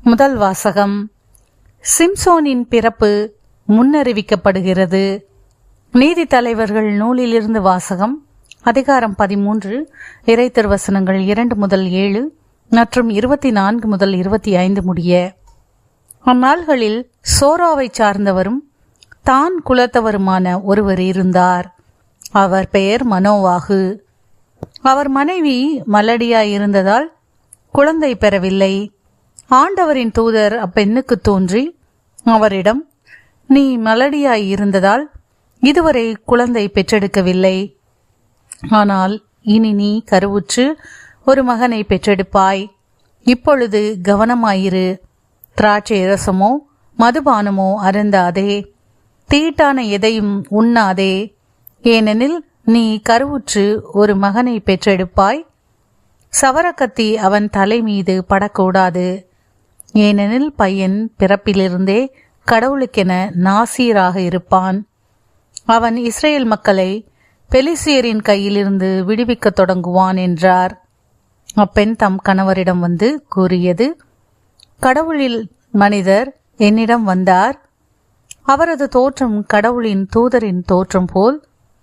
முதல் வாசகம். சிம்சோனின் பிறப்பு முன்னறிவிக்கப்படுகிறது. நீதித்தலைவர்கள் நூலிலிருந்து வாசகம். அதிகாரம் 13, இறை திருவசனங்கள் 2 முதல் 7 மற்றும் 24 முதல் 25 முடிய. அந்நாள்களில் சோராவை சார்ந்தவரும் தான் குலத்தவருமான ஒருவர் இருந்தார். அவர் பெயர் மனோவாகு. அவர் மனைவி மலடியாயிருந்ததால் குழந்தை பெறவில்லை. ஆண்டவரின் தூதர் அப்பெண்ணுக்கு தோன்றி அவரிடம், நீ மலடியாயிருந்ததால் இதுவரை குழந்தை பெற்றெடுக்கவில்லை. ஆனால் இனி நீ கருவுற்று ஒரு மகனை பெற்றெடுப்பாய். இப்பொழுது கவனமாயிரு. திராட்சை ரசமோ மதுபானமோ அருந்தாதே, தீட்டான எதையும் உண்ணாதே. ஏனெனில் நீ கருவுற்று ஒரு மகனை பெற்றெடுப்பாய். சவரக்கத்தி அவன் தலை மீது படக்கூடாது. ஏனெனில் பையன் பிறப்பிலிருந்தே கடவுளுக்கென நாசீராக இருப்பான். அவன் இஸ்ரேல் மக்களை பெலிசியரின் கையிலிருந்து விடுவிக்க தொடங்குவான் என்றார். அப்பெண் தம் கணவரிடம் வந்து கூறியது, கடவுளில் மனிதர் என்னிடம் வந்தார். அவரது தோற்றம் கடவுளின் தூதரின் தோற்றம் போல்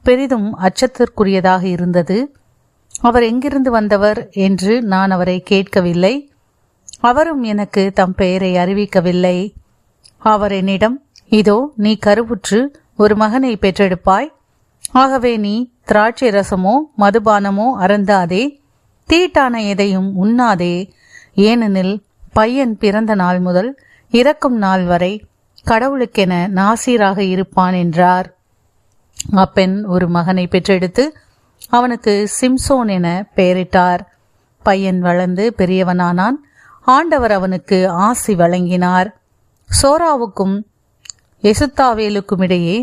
பெரிதும் அச்சத்திற்குரியதாக இருந்தது. அவர் எங்கிருந்து வந்தவர் என்று நான் அவரை கேட்கவில்லை. அவரும் எனக்கு தம் பெயரை அறிவிக்கவில்லை. அவர் என்னிடம், இதோ நீ கருவுற்று ஒரு மகனை பெற்றெடுப்பாய். ஆகவே நீ திராட்சை ரசமோ மதுபானமோ அருந்தாதே, தீட்டான எதையும் உண்ணாதே. ஏனெனில் பையன் பிறந்த நாள் முதல் இறக்கும் நாள் வரை கடவுளுக்கென நாசீராக இருப்பான் என்றார். அப்பெண் ஒரு மகனை பெற்றெடுத்து அவனுக்கு சிம்சோன் என பெயரிட்டார். பையன் வளர்ந்து பெரியவனானான். ஆண்டவர் அவனுக்கு ஆசி வழங்கினார். சோராவுக்கும் எசுத்தாவேலுக்கும் இடையே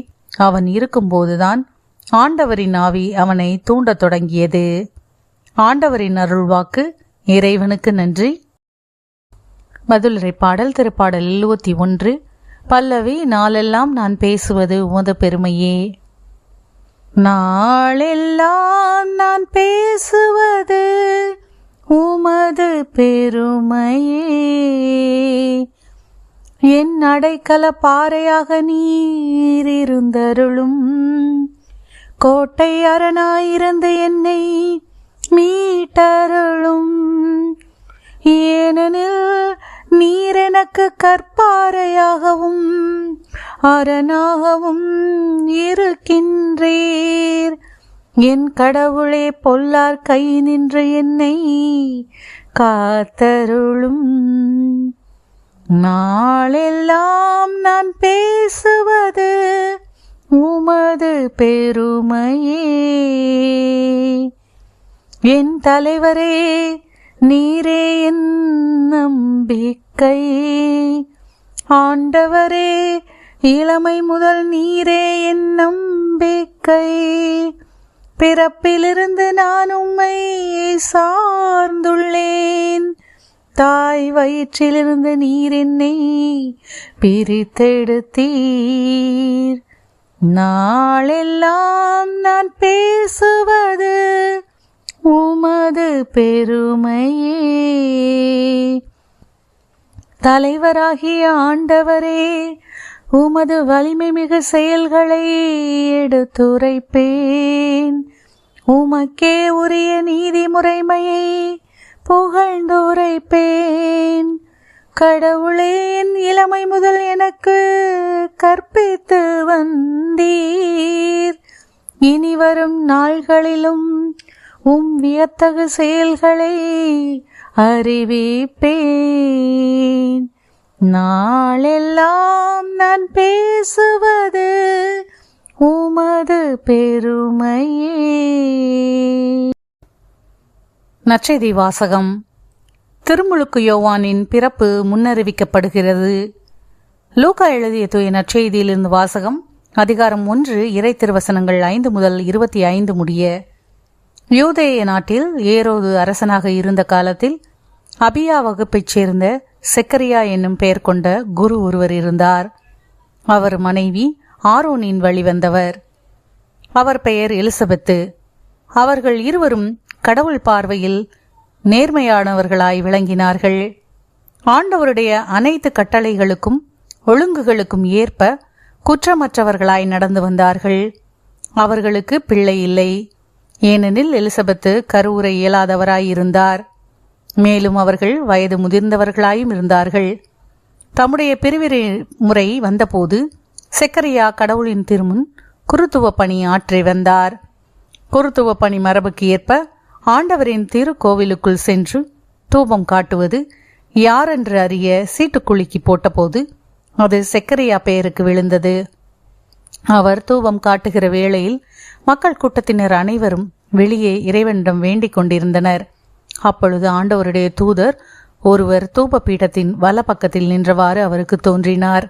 அவன் இருக்கும்போதுதான் ஆண்டவரின் ஆவி அவனை தூண்டத் தொடங்கியது. ஆண்டவரின் அருள்வாக்கு. இறைவனுக்கு நன்றி. பதிலுரை பாடல். திருப்பாடல் 71. பல்லவி. நாளெல்லாம் நான் பேசுவது உமது பெருமையே. நாளெல்லாம் நான் பேசுவது உமது பெருமையே. என் அடைக்கல பாறையாக நீர் இருந்தருளும். கோட்டை அரணாயிருந்து என்னை மீட்டருளும். ஏனெனில் நீர் எனக்கு கற்பாறையாகவும் அரணாகவும் இருக்கின்றீர். என் கடவுளே, பொல்லார் கை நின்று என்னை காத்தருளும். நாளெல்லாம் நான் பேசுவது உமது பெருமையே. என் தலைவரே, நீரே என் நம்பிக்கை. ஆண்டவரே, இளமை முதல் நீரே என் நம்பிக்கை. பிறப்பிலிருந்து நான் உம்மை சார்ந்துள்ளேன். தாய் வயிற்றிலிருந்து நீர் என்னை பிரித்தெடுத்தீர். நாளெல்லாம் நான் பேசுவது உமது பெருமையே. தலைவராகிய ஆண்டவரே, உமது வலிமை மிகு செயல்களை எடுத்துரைப்பேன். உமக்கே உரிய நீதி முறைமையை புகழ்ந்துரைப்பேன். கடவுளே, என் இளமை முதல் எனக்கு கற்பித்து வந்தீர். இனி வரும் நாள்களிலும் வியத்தகு செயல்களை அறிவிப்பேன். நாளெல்லாம் நான் பேசுவது உமது பெருமையே. நற்செய்தி வாசகம். திருமுழுக்கு யோவானின் பிறப்பு முன்னறிவிக்கப்படுகிறது. லூக்கா எழுதிய தூய நற்செய்தியிலிருந்து வாசகம். அதிகாரம் 1, இறை திருவசனங்கள் 5 முதல் 25 முடிய. யூதேய நாட்டில் ஏரோது அரசனாக இருந்த காலத்தில் அபியா வகுப்பைச் சேர்ந்த செக்கரியா என்னும் பெயர் கொண்ட குரு ஒருவர் இருந்தார். அவர் மனைவி ஆரோனின் வழிவந்தவர். அவர் பெயர் எலிசபெத்து. அவர்கள் இருவரும் கடவுள் பார்வையில் நேர்மையானவர்களாய் விளங்கினார்கள். ஆண்டவருடைய அனைத்து கட்டளைகளுக்கும் ஒழுங்குகளுக்கும் ஏற்ப குற்றமற்றவர்களாய் நடந்து வந்தார்கள். அவர்களுக்கு பிள்ளை இல்லை, ஏனெனில் எலிசபெத்து கருவுற இயலாதவராயிருந்தார். மேலும் அவர்கள் வயது முதிர்ந்தவர்களாயும் இருந்தார்கள். தம்முடைய பிரிவினை முறை வந்தபோது செக்கரியா கடவுளின் திருமுன் குருத்துவ பணி ஆற்றி வந்தார். குருத்துவ பணி மரபுக்கு ஏற்ப ஆண்டவரின் திருக்கோவிலுக்குள் சென்று தூபம் காட்டுவது யாரென்று அறிய சீட்டுக்குலுக்கி போட்டபோது அது செக்கரியா பெயருக்கு விழுந்தது. அவர் தூபம் காட்டுகிற வேளையில் மக்கள் கூட்டத்தினர் அனைவரும் வெளியே இறைவனிடம் வேண்டிக் கொண்டிருந்தனர். அப்பொழுது ஆண்டவருடைய தூதர் ஒருவர் தூப பீடத்தின் வல பக்கத்தில் நின்றவாறு அவருக்கு தோன்றினார்.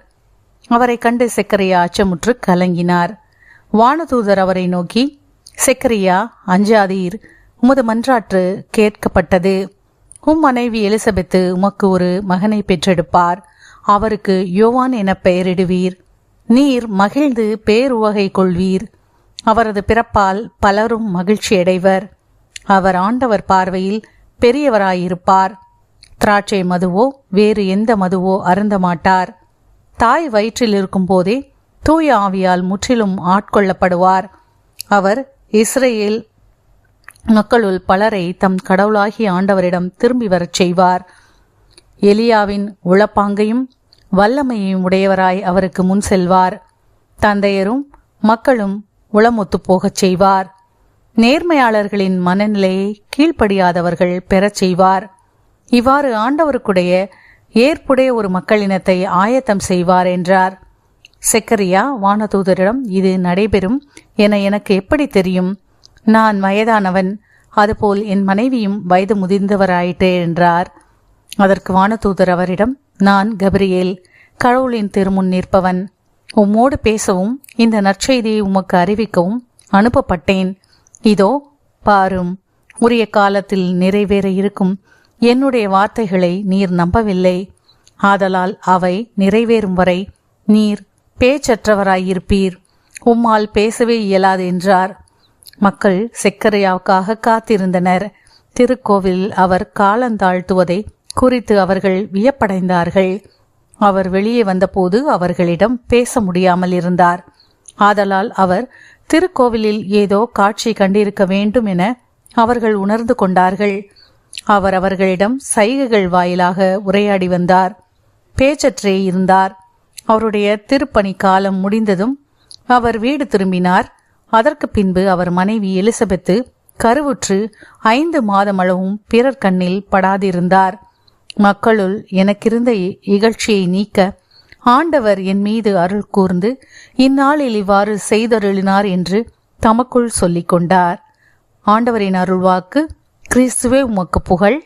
அவரை கண்டு செக்கரியா அச்சமுற்று கலங்கினார். வானதூதர் அவரை நோக்கி, செக்கரியா, அஞ்சாதீர், உமது மன்றாற்று கேட்கப்பட்டது. உம் மனைவி எலிசபெத்து உமக்கு ஒரு மகனை பெற்றெடுப்பார். அவருக்கு யோவான் என பெயரிடுவீர். நீர் மகிழ்ந்து பேருவகை கொள்வீர். அவரது பிறப்பால் பலரும் மகிழ்ச்சியடைவர். அவர் ஆண்டவர் பார்வையில் பெரியவராயிருப்பார். திராட்சை மதுவோ வேறு எந்த மதுவோ அருந்த மாட்டார். தாய் வயிற்றில் இருக்கும் போதே தூய ஆவியால் முற்றிலும் ஆட்கொள்ளப்படுவார். அவர் இஸ்ரேல் மக்களுள் பலரை தம் கடவுளாகிய ஆண்டவரிடம் திரும்பி வரச் செய்வார். எலியாவின் உளப்பாங்கையும் வல்லமையையும் உடையவராய் அவருக்கு முன் செல்வார். தந்தையரும் மக்களும் உளமொத்து போகச் செய்வார். நேர்மையாளர்களின் மனநிலையை கீழ்ப்படியாதவர்கள் பெறச் செய்வார். இவ்வாறு ஆண்டவருக்குடைய ஏற்புடைய ஒரு மக்களினத்தை ஆயத்தம் செய்வார் என்றார். செக்கரியா வானதூதரிடம், இது நடைபெறும் என எனக்கு எப்படி தெரியும்? நான் வயதானவன், அதுபோல் என் மனைவியும் வயது முதிர்ந்தவராயிற்றே என்றார். அதற்கு வானதூதர் அவரிடம், நான் கபிரியேல், கடவுளின் திருமுன் நிற்பவன். உம்மோடு பேசவும் இந்த நற்செய்தியை உமக்கு அறிவிக்கவும் அனுப்பப்பட்டேன். இதோ பாரும், உரிய காலத்தில் நிறைவேற இருக்கும் என்னுடைய வார்த்தைகளை நீர் நம்பவில்லை. ஆதலால் அவை நிறைவேறும் வரை நீர் பேச்சற்றவராயிருப்பீர். உம்மால் பேசவே இயலாது என்றார். மக்கள் செக்கரியாவுக்காக காத்திருந்தனர். திருக்கோவிலில் அவர் காலந்தாழ்த்துவதை குறித்து அவர்கள் வியப்படைந்தார்கள். அவர் வெளியே வந்தபோது அவர்களிடம் பேச முடியாமல் இருந்தார். ஆதலால் அவர் திருக்கோவிலில் ஏதோ காட்சி கண்டிருக்க வேண்டும் என அவர்கள் உணர்ந்து கொண்டார்கள். அவர் அவர்களிடம் சைகைகள் வாயிலாக உரையாடி வந்தார். பேச்சற்றே இருந்தார். அவருடைய திருப்பணி காலம் முடிந்ததும் அவர் வீடு திரும்பினார். அதற்கு பின்பு அவர் மனைவி எலிசபெத்து கருவுற்று 5 மாதமளவும் பிறர் கண்ணில் படாதிருந்தார். மக்களுள் எனக்கிருந்த இகழ்ச்சியை நீக்க ஆண்டவர் என் மீது அருள் கூர்ந்து இந்நாளில் இவ்வாறு செய்தருளினார் என்று தமக்குள் சொல்லிக் கொண்டார். ஆண்டவரின் அருள்வாக்கு. கிறிஸ்துவே உமக்கு புகழ்.